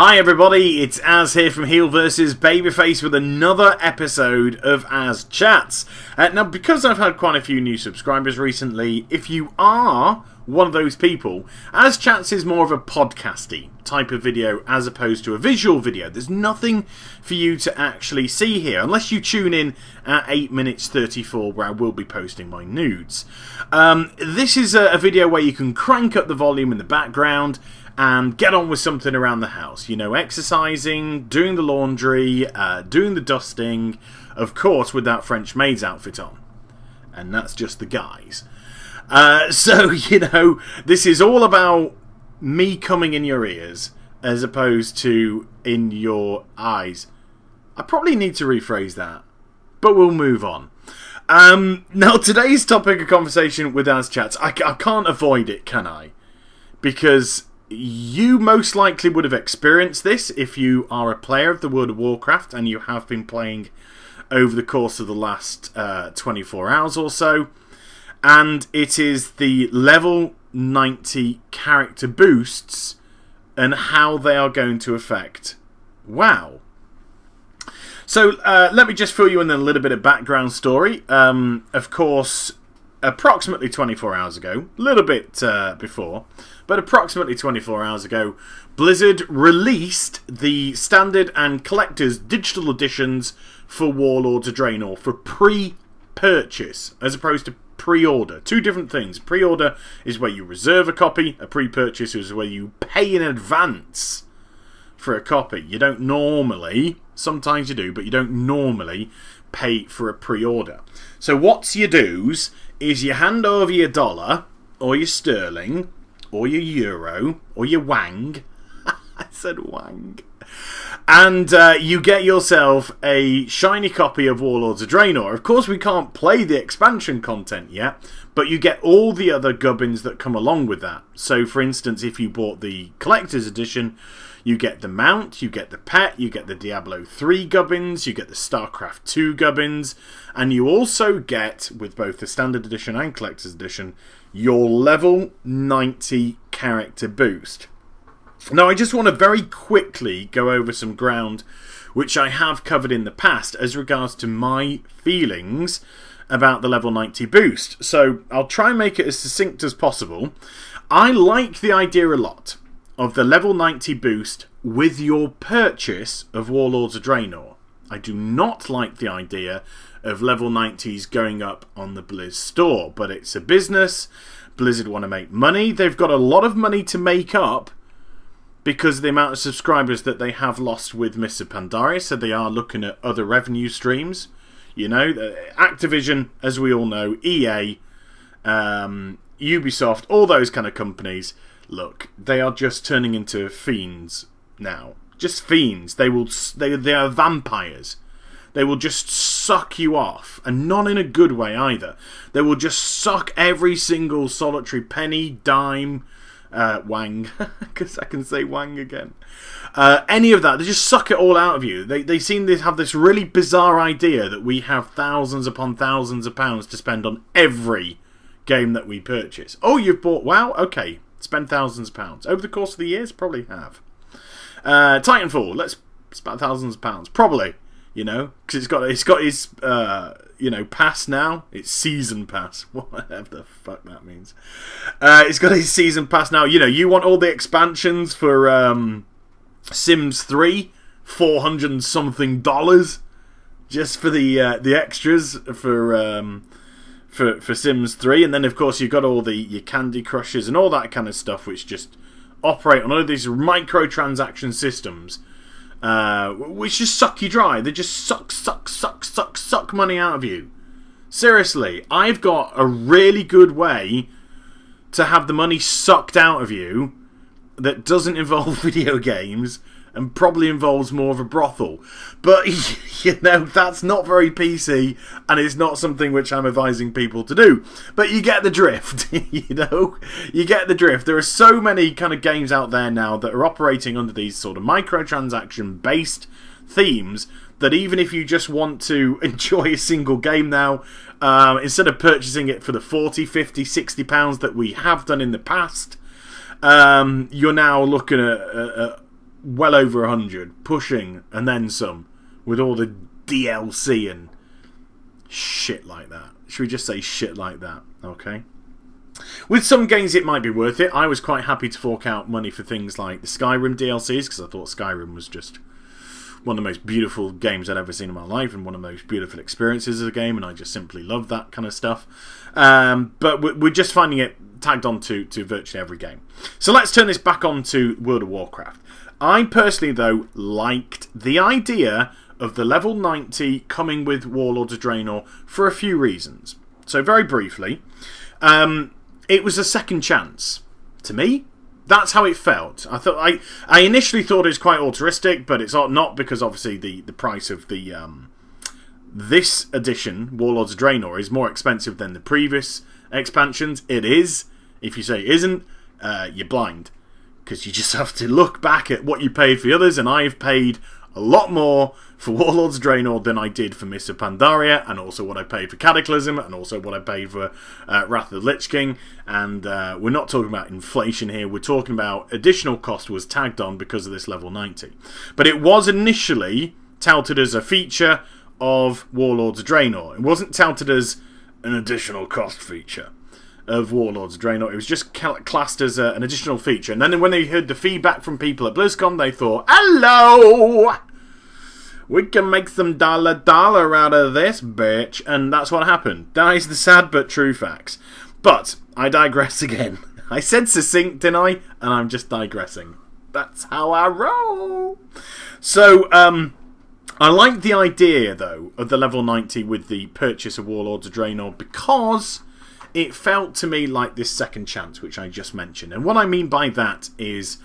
Hi everybody, it's Az here from Heel vs Babyface with another episode of AzChats. Now, because I've had quite a few new subscribers recently, if you are one of those people, AzChats is more of a podcasty type of video as opposed to a visual video. There's nothing for you to actually see here, unless you tune in at 8 minutes 34 where I will be posting my nudes. This is a video where you can crank up the volume in the background and get on with something around the house. You know, exercising, doing the laundry, doing the dusting, of course with that French maid's outfit on. And that's just the guys. So, you know, this is all about me coming in your ears as opposed to in your eyes. I probably need to rephrase that, but we'll move on. Now, today's topic of conversation with AzChats, I can't avoid it, can I? Because you most likely would have experienced this if you are a player of the World of Warcraft and you have been playing over the course of the last 24 hours or so. And it is the level 90 character boosts and how they are going to affect WoW. So let me just fill you in a little bit of background story. Of course, approximately 24 hours ago, a little bit before, but approximately 24 hours ago, Blizzard released the standard and collector's digital editions for Warlords of Draenor for pre-purchase, as opposed to pre-order. Two different things. Pre-order is where you reserve a copy. A pre-purchase is where you pay in advance for a copy. You don't normally, sometimes you do, but you don't normally pay for a pre-order. So what's your dues is you hand over your dollar, or your sterling, or your euro, or your wang. I said wang. And you get yourself a shiny copy of Warlords of Draenor. Of course, we can't play the expansion content yet, but you get all the other gubbins that come along with that. So, for instance, if you bought the Collector's Edition, you get the mount, you get the pet, you get the Diablo 3 gubbins, you get the StarCraft 2 gubbins, and you also get, with both the Standard Edition and Collector's Edition, your level 90 character boost. Now, I just want to very quickly go over some ground which I have covered in the past as regards to my feelings about the level 90 boost. So, I'll try and make it as succinct as possible. I like the idea a lot of the level 90 boost with your purchase of Warlords of Draenor. I do not like the idea of level 90s going up on the Blizz store, but it's a business. Blizzard want to make money. They've got a lot of money to make up because of the amount of subscribers that they have lost with Mr. Pandaria, so they are looking at other revenue streams. You know, Activision, as we all know, EA, Ubisoft, all those kind of companies, look, they are just turning into fiends now. Just fiends. They are vampires. They will just suck you off, and not in a good way either. They will just suck every single solitary penny, dime, wang, because I can say wang again. Any of that, they just suck it all out of you. They seem to have this really bizarre idea that we have thousands upon thousands of pounds to spend on every game that we purchase. Oh, you've bought WoW? Okay, spend thousands of pounds. Over the course of the years, probably have. Titanfall, let's spend thousands of pounds. Probably, you know, because it's got his you know, pass now. It's season pass. Whatever the fuck that means. It's got his season pass now. You know, you want all the expansions for Sims 3, $400 and something just for the extras for Sims 3, and then of course you've got all your Candy Crushers and all that kind of stuff, which just operate on all these microtransaction systems. Which just suck you dry. They just suck money out of you. Seriously, I've got a really good way to have the money sucked out of you that doesn't involve video games and probably involves more of a brothel. But, you know, that's not very PC, and it's not something which I'm advising people to do. But you get the drift, you know? You get the drift. There are so many kind of games out there now that are operating under these sort of microtransaction-based themes that even if you just want to enjoy a single game now, instead of purchasing it for the 40, 50, 60 pounds that we have done in the past, you're now looking at well over 100, pushing and then some, with all the DLC and shit like that. Should we just say shit like that? Okay. With some games it might be worth it. I was quite happy to fork out money for things like the Skyrim DLCs, because I thought Skyrim was just one of the most beautiful games I'd ever seen in my life, and one of the most beautiful experiences of a game, and I just simply love that kind of stuff. But we're just finding it tagged on to virtually every game. So let's turn this back on to World of Warcraft. I personally, though, liked the idea of the level 90 coming with Warlords of Draenor for a few reasons. So very briefly, it was a second chance. To me, that's how it felt. I initially thought it was quite altruistic, but it's not, because obviously the price of the this edition, Warlords of Draenor, is more expensive than the previous expansions. It is. If you say it isn't, you're blind, because you just have to look back at what you paid for the others, and I've paid a lot more for Warlords of Draenor than I did for Mists of Pandaria, and also what I paid for Cataclysm, and also what I paid for Wrath of the Lich King. And we're not talking about inflation here, we're talking about additional cost was tagged on because of this level 90. But it was initially touted as a feature of Warlords of Draenor. It wasn't touted as an additional cost feature of Warlords of Draenor. It was just classed as an additional feature. And then when they heard the feedback from people at BlizzCon, they thought, hello! We can make some dollar out of this, bitch. And that's what happened. That is the sad but true facts. But I digress again. I said succinct, didn't I? And I'm just digressing. That's how I roll. So, I like the idea, though, of the level 90 with the purchase of Warlords of Draenor, because it felt to me like this second chance, which I just mentioned. And what I mean by that is,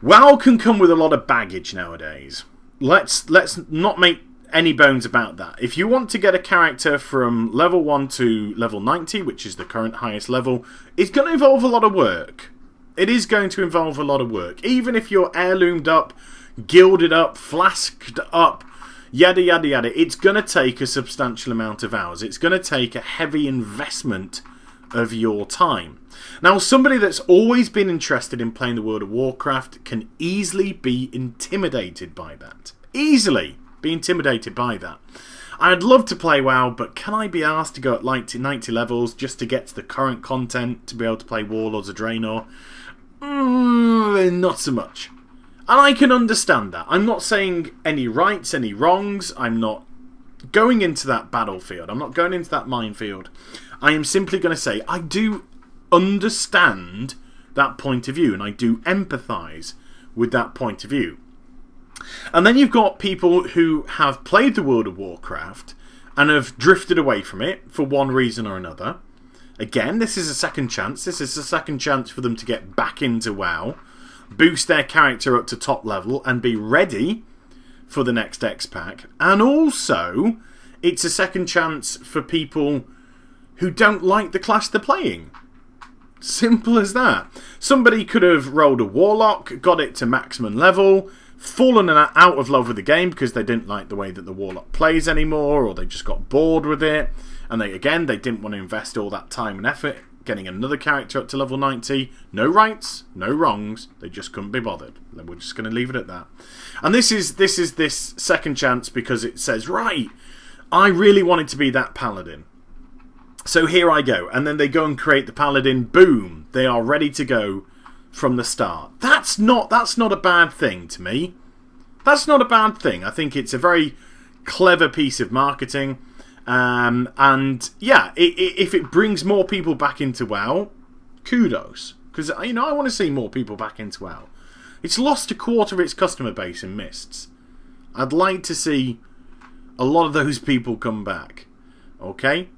WoW can come with a lot of baggage nowadays. Let's not make any bones about that. If you want to get a character from level 1 to level 90, which is the current highest level, it's going to involve a lot of work. It is going to involve a lot of work. Even if you're heirloomed up, gilded up, flasked up, yada yada yada, it's going to take a substantial amount of hours. It's going to take a heavy investment of your time. Now, somebody that's always been interested in playing the World of Warcraft can easily be intimidated by that. Easily be intimidated by that. I'd love to play WoW, but can I be asked to go at like 90 levels just to get to the current content to be able to play Warlords of Draenor? Not so much. And I can understand that. I'm not saying any rights, any wrongs. I'm not going into that battlefield. I'm not going into that minefield. I am simply going to say I do understand that point of view, and I do empathise with that point of view. And then you've got people who have played the World of Warcraft and have drifted away from it for one reason or another. Again, this is a second chance. This is a second chance for them to get back into WoW, boost their character up to top level, and be ready for the next X-Pack. And also, it's a second chance for people who don't like the class they're playing. Simple as that. Somebody could have rolled a Warlock, got it to maximum level, fallen out of love with the game because they didn't like the way that the Warlock plays anymore, or they just got bored with it, and they didn't want to invest all that time and effort getting another character up to level 90. No rights, no wrongs, they just couldn't be bothered. We're just going to leave it at that. And this is this second chance because it says, right, I really wanted to be that paladin. So here I go. And then they go and create the paladin. Boom. They are ready to go from the start. That's not a bad thing to me. That's not a bad thing. I think it's a very clever piece of marketing. And yeah, if it brings more people back into WoW, kudos. Because, I want to see more people back into WoW. It's lost a quarter of its customer base in Mists. I'd like to see a lot of those people come back. Okay?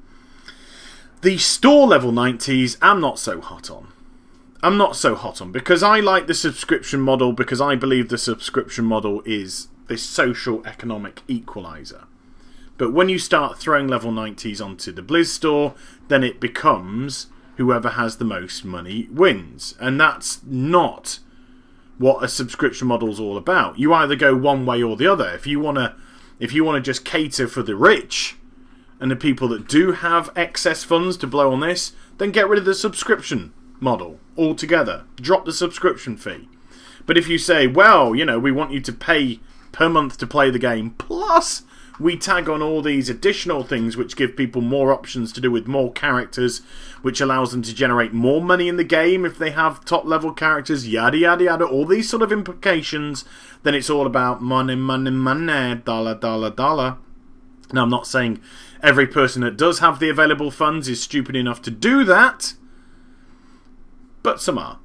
The store level 90s, I'm not so hot on. Because I like the subscription model, because I believe the subscription model is this social economic equaliser. But when you start throwing level 90s onto the Blizz store, then it becomes whoever has the most money wins. And that's not what a subscription model is all about. You either go one way or the other. If you want to just cater for the rich and the people that do have excess funds to blow on this, then get rid of the subscription model altogether. Drop the subscription fee. But if you say, well, you know, we want you to pay per month to play the game, plus we tag on all these additional things which give people more options to do with more characters, which allows them to generate more money in the game if they have top level characters, yada yada yada, all these sort of implications, then it's all about money, money, money, dollar, dollar, dollar. Now, I'm not saying every person that does have the available funds is stupid enough to do that, but some are.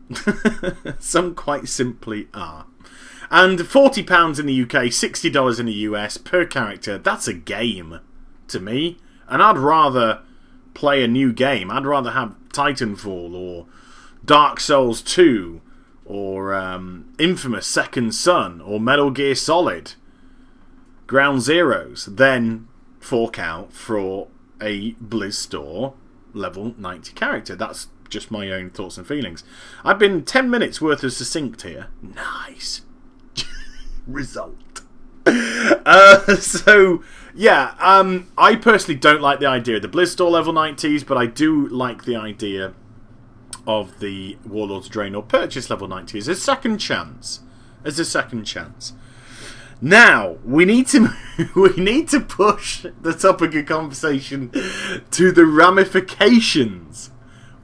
Some quite simply are. And £40 in the UK, $60 in the US per character, that's a game to me. And I'd rather play a new game. I'd rather have Titanfall or Dark Souls 2 or Infamous Second Son or Metal Gear Solid Ground Zeroes than fork out for a Blizz Store level 90 character. That's just my own thoughts and feelings. I've been 10 minutes worth of succinct here. Nice. Result. So, yeah, I personally don't like the idea of the Blizz Store level 90s, but I do like the idea of the Warlords of Draenor purchase level 90s as a second chance. Now, we need to push the topic of conversation to the ramifications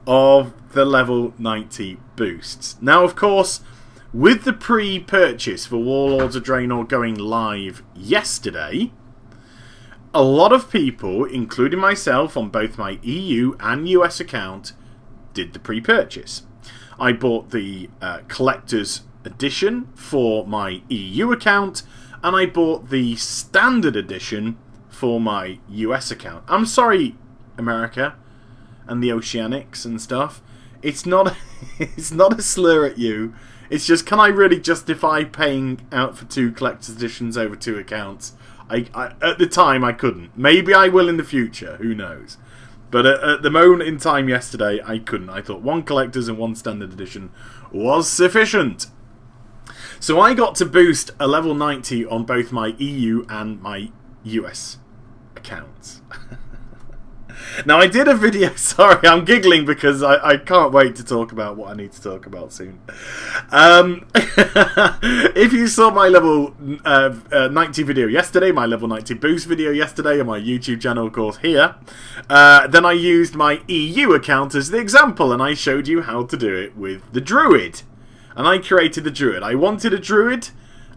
of the level 90 boosts. Now, of course, with the pre-purchase for Warlords of Draenor going live yesterday, a lot of people, including myself on both my EU and US account, did the pre-purchase. I bought the collector's edition for my EU account, and I bought the standard edition for my US account. I'm sorry, America and the Oceanics and stuff. It's not a slur at you. It's just, can I really justify paying out for two collector's editions over two accounts? I at the time I couldn't. Maybe I will in the future. Who knows? But at the moment in time yesterday, I couldn't. I thought one collector's and one standard edition was sufficient. So I got to boost a level 90 on both my EU and my US accounts. Now, I did a video, sorry, I'm giggling because I can't wait to talk about what I need to talk about soon. If you saw my level 90 video yesterday, my level 90 boost video yesterday on my YouTube channel, of course, here, then I used my EU account as the example, and I showed you how to do it with the Druid. And I created the Druid. I wanted a Druid.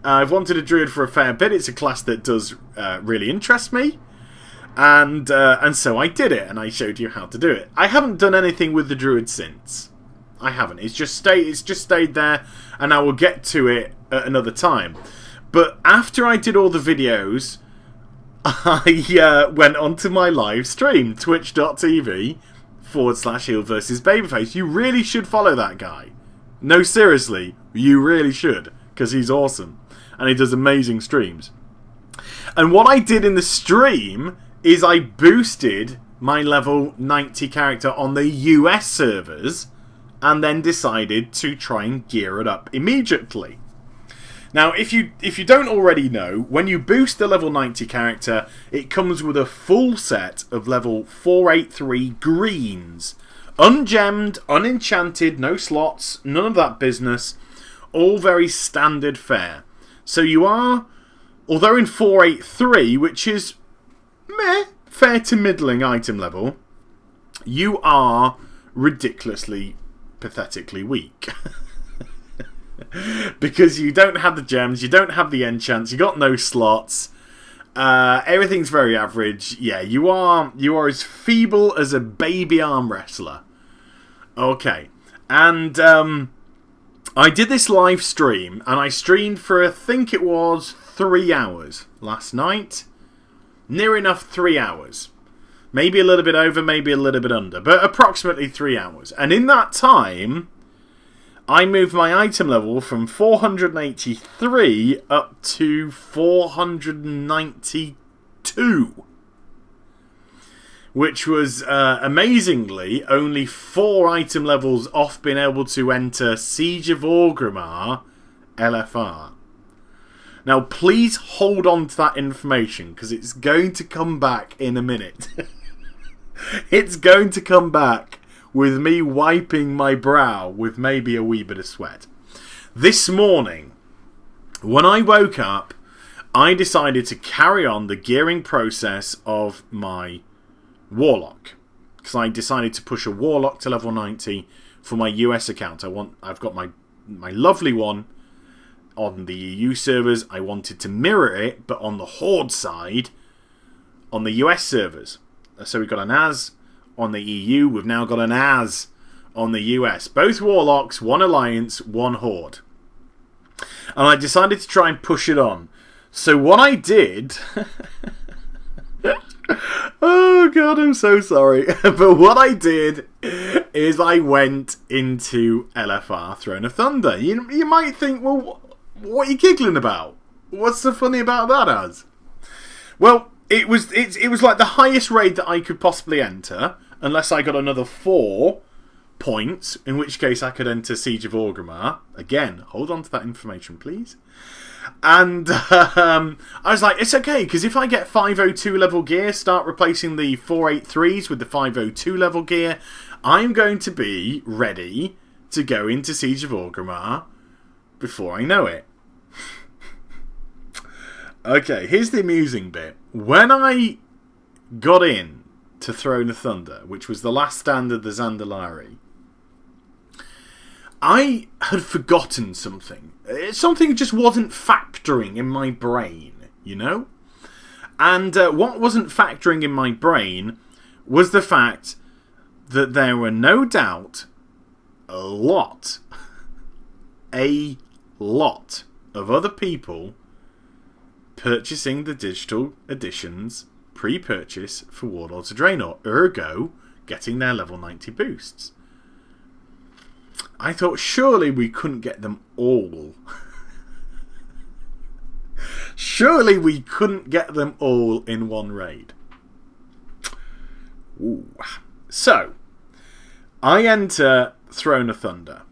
I've wanted a Druid for a fair bit. It's a class that does really interest me. And so I did it, and I showed you how to do it. I haven't done anything with the Druid since. I haven't. It's just stayed there, and I will get to it at another time. But after I did all the videos, I went onto my live stream, twitch.tv/Heal vs Babyface. You really should follow that guy. No, seriously, you really should, because he's awesome, and he does amazing streams. And what I did in the stream is I boosted my level 90 character on the US servers and then decided to try and gear it up immediately. Now, if you don't already know, when you boost the level 90 character, it comes with a full set of level 483 greens. Ungemmed, unenchanted, no slots, none of that business. All very standard fare. So you are, although in 483, which is fair to middling item level, you are ridiculously, pathetically weak. Because you don't have the gems, you don't have the enchants, you got no slots, everything's very average. Yeah, you are as feeble as a baby arm wrestler. Okay, and I did this live stream, and I streamed for I think it was 3 hours last night. Near enough 3 hours. Maybe a little bit over, maybe a little bit under, but approximately 3 hours. And in that time, I moved my item level from 483 up to 492. Which was, amazingly, only 4 item levels off being able to enter Siege of Orgrimmar LFR. Now, please hold on to that information, because it's going to come back in a minute. It's going to come back with me wiping my brow with maybe a wee bit of sweat. This morning, when I woke up, I decided to carry on the gearing process of my Warlock. Because I decided to push a Warlock to level 90 for my US account. I've got my lovely one on the EU servers. I wanted to mirror it, but on the Horde side, on the US servers. So we've got an Az on the EU. We've now got an Az on the US. Both Warlocks, one Alliance, one Horde. And I decided to try and push it on. So what I did... oh god, I'm so sorry. But what I did is I went into LFR Throne of Thunder. You might think, well, what are you giggling about? What's so funny about that, Az? Well, it was like the highest raid that I could possibly enter, unless I got another 4 points, in which case I could enter Siege of Orgrimmar. Again, hold on to that information, please. And I was like, it's okay, because if I get 502 level gear, start replacing the 483s with the 502 level gear, I'm going to be ready to go into Siege of Orgrimmar before I know it. Okay, here's the amusing bit. When I got in to Throne of Thunder, which was the last stand of the Zandalari, I had forgotten something. Something just wasn't factoring in my brain, you know? And what wasn't factoring in my brain was the fact that there were no doubt a lot of other people purchasing the digital editions pre-purchase for Warlords of Draenor, ergo getting their level 90 boosts. I thought surely we couldn't get them all. Surely we couldn't get them all in one raid. Ooh. So, I enter Throne of Thunder.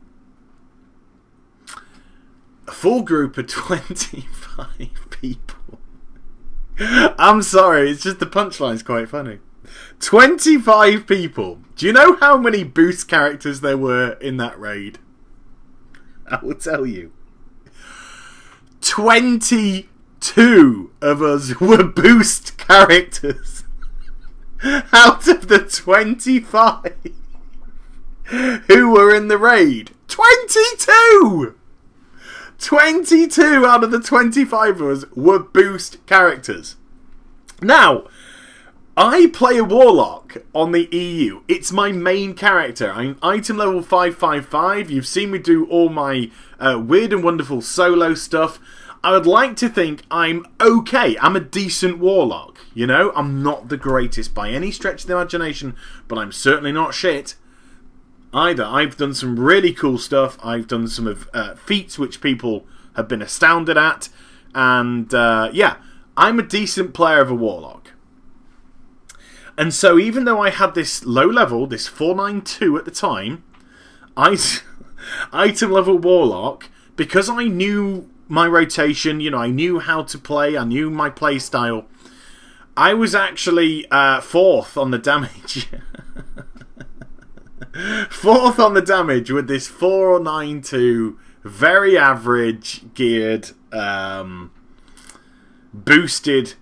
A full group of 25 people. I'm sorry, it's just the punchline's quite funny. 25 people. Do you know how many boost characters there were in that raid? I will tell you. 22 of us were boost characters. Out of the 25 who were in the raid. 22! 22 out of the 25 of us were boost characters. Now, I play a Warlock on the EU. It's my main character. I'm item level 555. You've seen me do all my weird and wonderful solo stuff. I would like to think I'm okay. I'm a decent Warlock. You know, I'm not the greatest by any stretch of the imagination, but I'm certainly not shit either. I've done some really cool stuff. I've done some of feats which people have been astounded at. And yeah, I'm a decent player of a Warlock. And so even though I had this low level, this 492 at the time, item level Warlock, because I knew my rotation, you know, I knew how to play, I knew my play style, I was actually 4th on the damage. 4th on the damage with this 492 very average geared boosted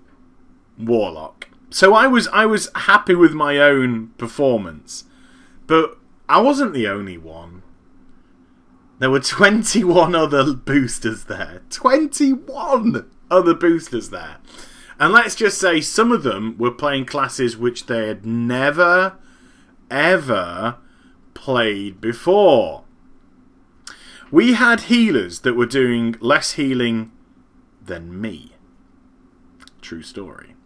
Warlock. So I was happy with my own performance, but I wasn't the only one. There were 21 other boosters there. 21 other boosters there. And let's just say some of them were playing classes which they had never, ever played before. We had healers that were doing less healing than me. True story.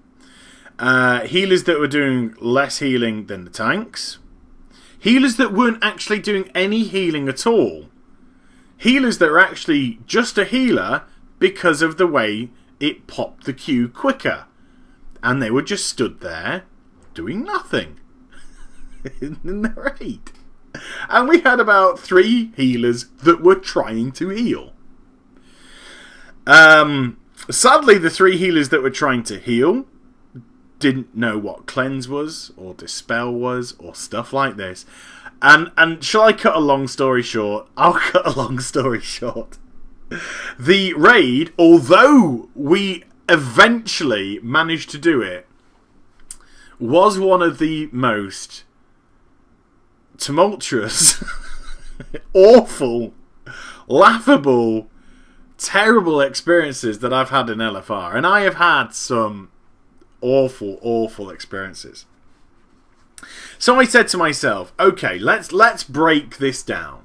Healers that were doing less healing than the tanks. Healers that weren't actually doing any healing at all. Healers that were actually just a healer because of the way it popped the queue quicker. And they were just stood there doing nothing in the raid. And we had about 3 healers that were trying to heal. Sadly, the 3 healers that were trying to heal didn't know what cleanse was, or dispel was, or stuff like this. And shall I cut a long story short? I'll cut a long story short. The raid, although we eventually managed to do it, was one of the most tumultuous, awful, laughable, terrible experiences that I've had in LFR. And I have had some awful, awful experiences. So I said to myself, okay, let's break this down.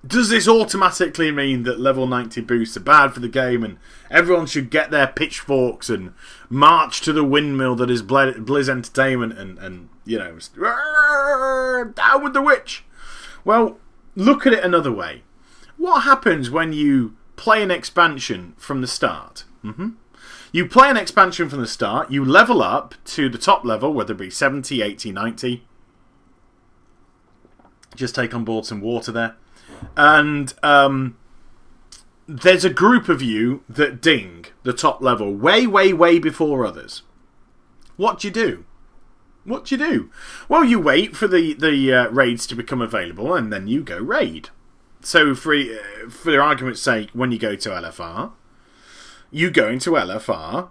Does this automatically mean that level 90 boosts are bad for the game and everyone should get their pitchforks and march to the windmill that is Blizz Entertainment and you know, down with the witch? Well, look at it another way. What happens when you play an expansion from the start? You play an expansion from the start, you level up to the top level, whether it be 70, 80, 90. Just take on board some water there. And there's a group of you that ding the top level way, way, way before others. What do you do? What do you do? Well, you wait for the raids to become available, and then you go raid. So, for argument's sake, when you go to LFR, you go into LFR,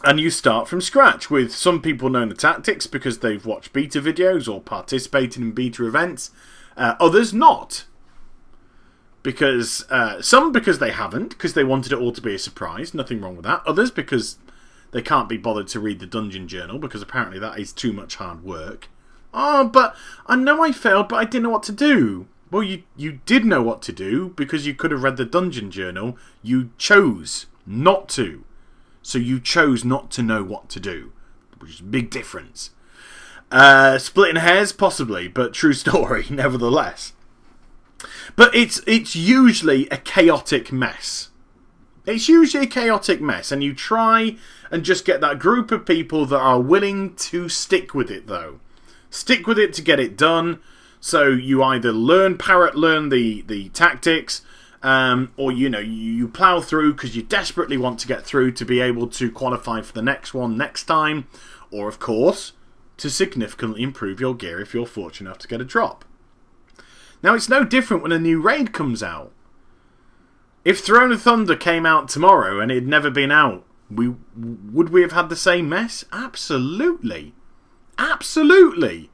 and you start from scratch with some people knowing the tactics because they've watched beta videos or participated in beta events. Others not. Because some because they haven't, because they wanted it all to be a surprise, nothing wrong with that. Others because they can't be bothered to read the dungeon journal, because apparently that is too much hard work. Oh, but I know I failed, but I didn't know what to do. Well, you did know what to do, because you could have read the dungeon journal. You chose not to. So you chose not to know what to do, which is a big difference. Splitting hairs, possibly, but true story, nevertheless. But it's usually a chaotic mess. It's usually a chaotic mess, and you try and just get that group of people that are willing to stick with it, though. Stick with it to get it done. So you either learn the tactics, or you plow through because you desperately want to get through to be able to qualify for the next one next time, or of course to significantly improve your gear if you're fortunate enough to get a drop. Now, it's no different when a new raid comes out. If Throne of Thunder came out tomorrow and it had never been out, would we have had the same mess? Absolutely. Absolutely.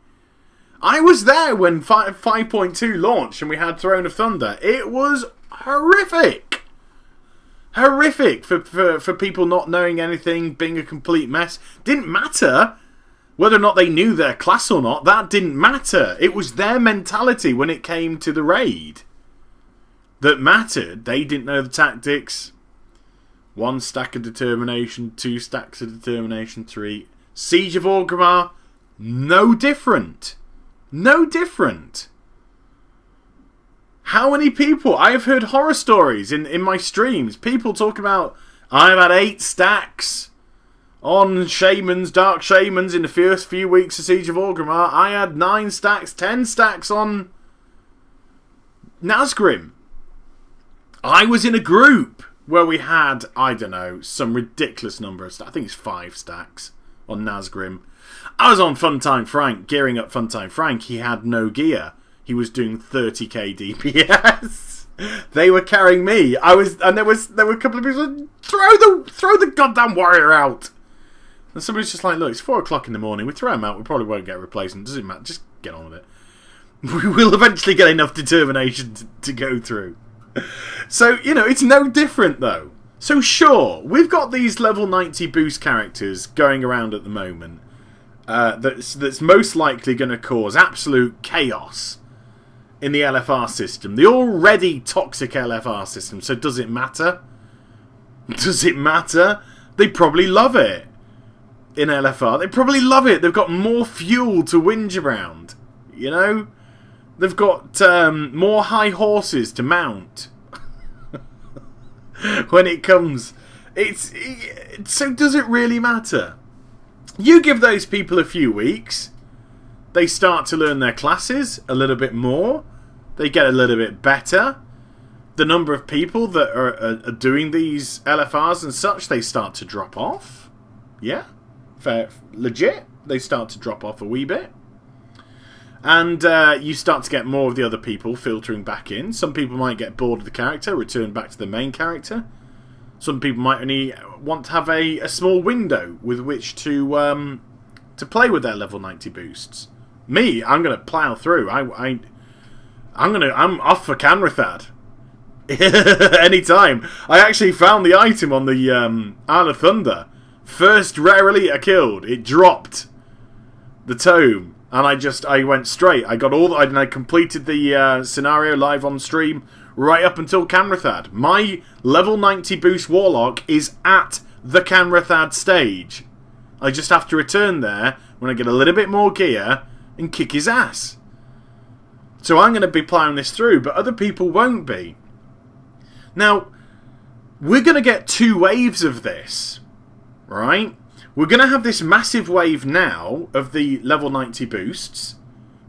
I was there when 5.2 launched and we had Throne of Thunder. It was horrific. Horrific for people not knowing anything, being a complete mess. Didn't matter whether or not they knew their class or not. That didn't matter. It was their mentality when it came to the raid that mattered. They didn't know the tactics. 1 stack of determination, 2 stacks of determination, 3. Siege of Orgrimmar, no different. No different. How many people? I have heard horror stories in my streams. People talk about, I've had 8 stacks on Shamans, Dark Shamans in the first few weeks of Siege of Orgrimmar. I had 9 stacks, 10 stacks on Nazgrim. I was in a group where we had, I don't know, some ridiculous number of stacks. I think it's 5 stacks on Nazgrim. I was on Funtime Frank, gearing up Funtime Frank. He had no gear. He was doing 30k DPS. They were carrying me. And there were a couple of people who said, throw the goddamn warrior out. And somebody's just like, look, it's 4 o'clock in the morning. We throw him out. We probably won't get a replacement. Doesn't matter. Just get on with it. We will eventually get enough determination to go through. So, it's no different, though. So, sure, we've got these level 90 boost characters going around at the moment. That's most likely going to cause absolute chaos in the LFR system. The already toxic LFR system. So, does it matter? Does it matter? They probably love it. In LFR, they probably love it. They've got more fuel to whinge around. They've got more high horses to mount. When it comes, so does it really matter? You give those people a few weeks, they start to learn their classes a little bit more. They get a little bit better. The number of people that are doing these LFRs and such, they start to drop off. Yeah. Fair, legit, they start to drop off a wee bit. And you start to get more of the other people filtering back in. Some people might get bored of the character, return back to the main character. Some people might only want to have a small window with which to play with their level 90 boosts. Me, I'm going to plow through. I'm off for Canrathad. Anytime. I actually found the item on the Isle of Thunder. First rare elite killed. It dropped the tome. And I went straight. I got all and I completed the scenario live on stream right up until Canrathad. My level 90 boost Warlock is at the Canrathad stage. I just have to return there when I get a little bit more gear and kick his ass. So I'm going to be ploughing this through, but other people won't be. Now, we're going to get 2 waves of this, right? We're going to have this massive wave now of the level 90 boosts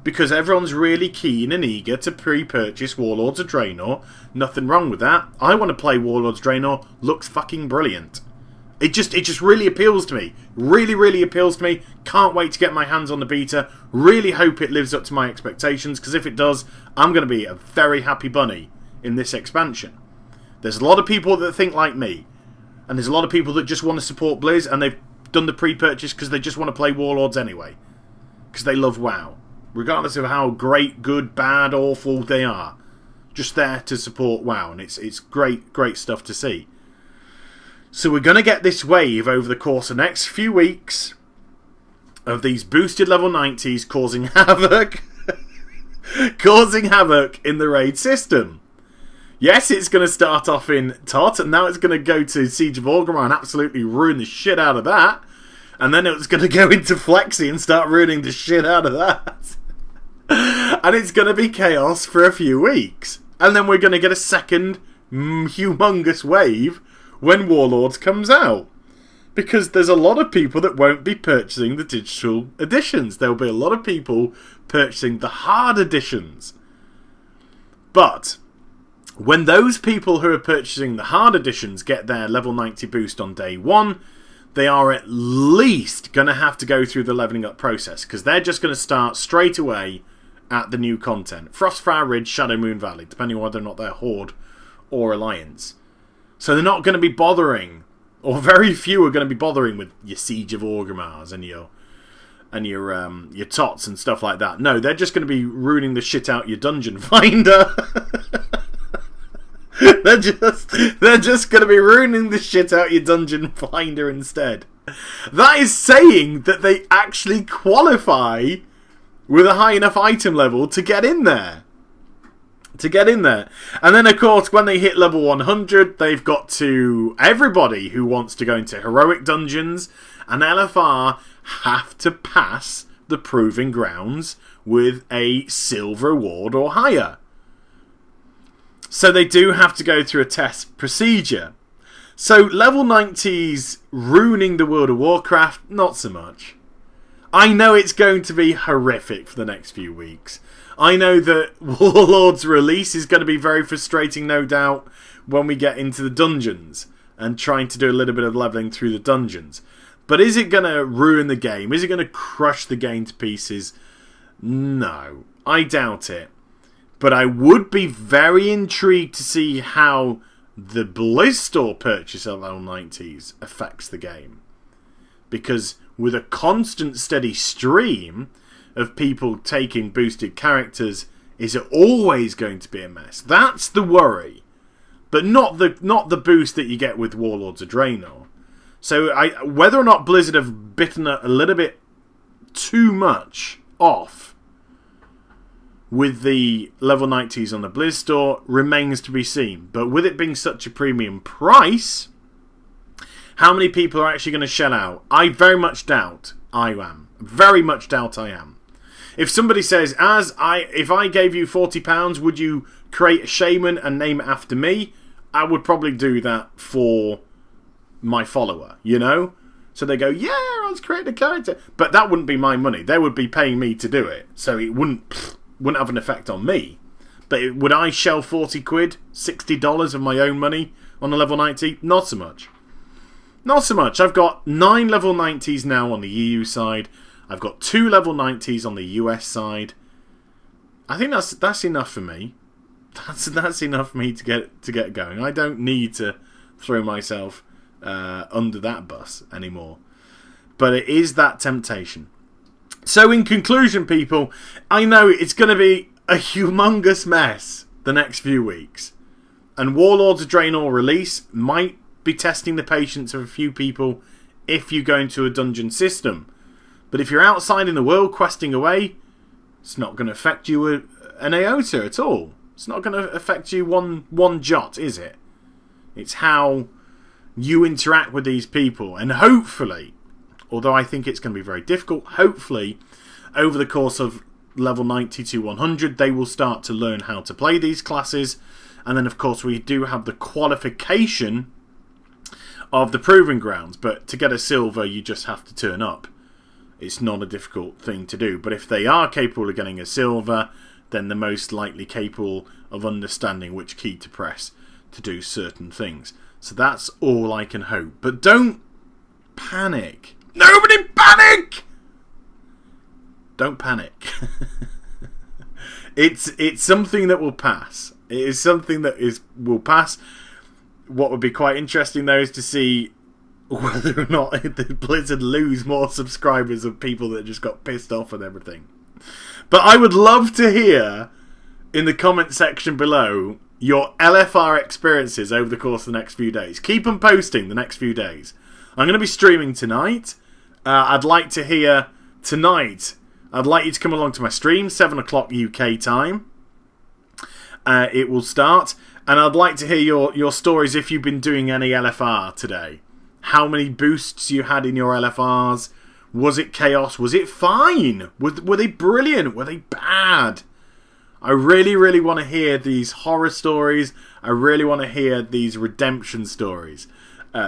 because everyone's really keen and eager to pre-purchase Warlords of Draenor. Nothing wrong with that. I want to play Warlords of Draenor. Looks fucking brilliant. It just really appeals to me. Really, really appeals to me. Can't wait to get my hands on the beta. Really hope it lives up to my expectations because if it does, I'm going to be a very happy bunny in this expansion. There's a lot of people that think like me. And there's a lot of people that just want to support Blizz and they've done the pre-purchase because they just want to play Warlords anyway. Because they love WoW. Regardless of how great, good, bad, awful they are. Just there to support WoW. And it's great, great stuff to see. So we're going to get this wave over the course of the next few weeks of these boosted level 90s causing havoc. Causing havoc in the raid system. Yes, it's going to start off in Tot, and now it's going to go to Siege of Orgrimmar and absolutely ruin the shit out of that. And then it's going to go into Flexi and start ruining the shit out of that. And it's going to be chaos for a few weeks. And then we're going to get a second humongous wave when Warlords comes out. Because there's a lot of people that won't be purchasing the digital editions. There will be a lot of people purchasing the hard editions. But when those people who are purchasing the hard editions get their level 90 boost on day 1, they are at least going to have to go through the leveling up process. Because they're just going to start straight away at the new content. Frostfire Ridge, Shadow Moon Valley, depending on whether or not they're Horde or Alliance. So they're not going to be bothering, or very few are going to be bothering with your Siege of Orgrimmars and your Tots and stuff like that. No, they're just going to be ruining the shit out your Dungeon Finder. They're just going to be ruining the shit out your Dungeon Finder instead. That is saying that they actually qualify with a high enough item level to get in there. And then, of course, when they hit level 100, they've got to... Everybody who wants to go into heroic dungeons and LFR have to pass the Proving Grounds with a silver award or higher. So they do have to go through a test procedure. So level 90s ruining the World of Warcraft, not so much. I know it's going to be horrific for the next few weeks. I know that Warlord's release is going to be very frustrating, no doubt, when we get into the dungeons and trying to do a little bit of leveling through the dungeons. But is it going to ruin the game? Is it going to crush the game to pieces? No, I doubt it. But I would be very intrigued to see how the Blizz Store purchase of level 90s affects the game. Because with a constant steady stream of people taking boosted characters, is it always going to be a mess? That's the worry. But not the boost that you get with Warlords of Draenor. So whether or not Blizzard have bitten a little bit too much off with the level 90s on the Blizz Store remains to be seen. But with it being such a premium price, how many people are actually going to shell out? I very much doubt I am. Very much doubt I am. If somebody says, if I gave you £40, would you create a shaman and name it after me? I would probably do that for my follower, you know? So they go, yeah, let's create a character. But that wouldn't be my money. They would be paying me to do it. So it wouldn't have an effect on me. But would I shell 40 quid, $60 of my own money on a level 90? Not so much. Not so much. I've got 9 level 90s now on the EU side. I've got 2 level 90s on the US side. I think that's enough for me. That's enough for me to get going. I don't need to throw myself under that bus anymore. But it is that temptation. So in conclusion, people, I know it's going to be a humongous mess the next few weeks. And Warlords of Draenor release might be testing the patience of a few people if you go into a dungeon system. But if you're outside in the world questing away, it's not going to affect you an iota at all. It's not going to affect you one jot, is it? It's how you interact with these people. And hopefully, although I think it's going to be very difficult, hopefully, over the course of level 90 to 100, they will start to learn how to play these classes. And then, of course, we do have the qualification of the Proving Grounds. But to get a silver, you just have to turn up. It's not a difficult thing to do. But if they are capable of getting a silver, then they're most likely capable of understanding which key to press to do certain things. So that's all I can hope. But don't panic. Nobody panic! Don't panic. It's something that will pass. It is something that will pass. What would be quite interesting, though, is to see whether or not the Blizzard lose more subscribers of people that just got pissed off and everything. But I would love to hear in the comment section below your LFR experiences over the course of the next few days. Keep them posting the next few days. I'm going to be streaming tonight. I'd like to hear tonight. I'd like you to come along to my stream, 7 o'clock UK time. It will start. And I'd like to hear your stories if you've been doing any LFR today. How many boosts you had in your LFRs. Was it chaos? Was it fine? Were they brilliant? Were they bad? I really, really want to hear these horror stories. I really want to hear these redemption stories.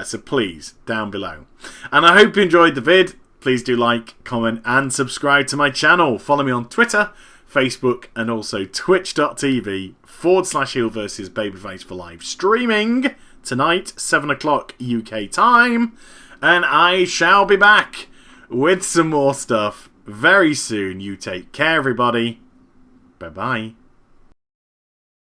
So please, down below. And I hope you enjoyed the vid. Please do like, comment and subscribe to my channel. Follow me on Twitter, Facebook and also twitch.tv/Heal vs Babyface for live streaming tonight, 7 o'clock UK time. And I shall be back with some more stuff very soon. You take care, everybody. Bye-bye.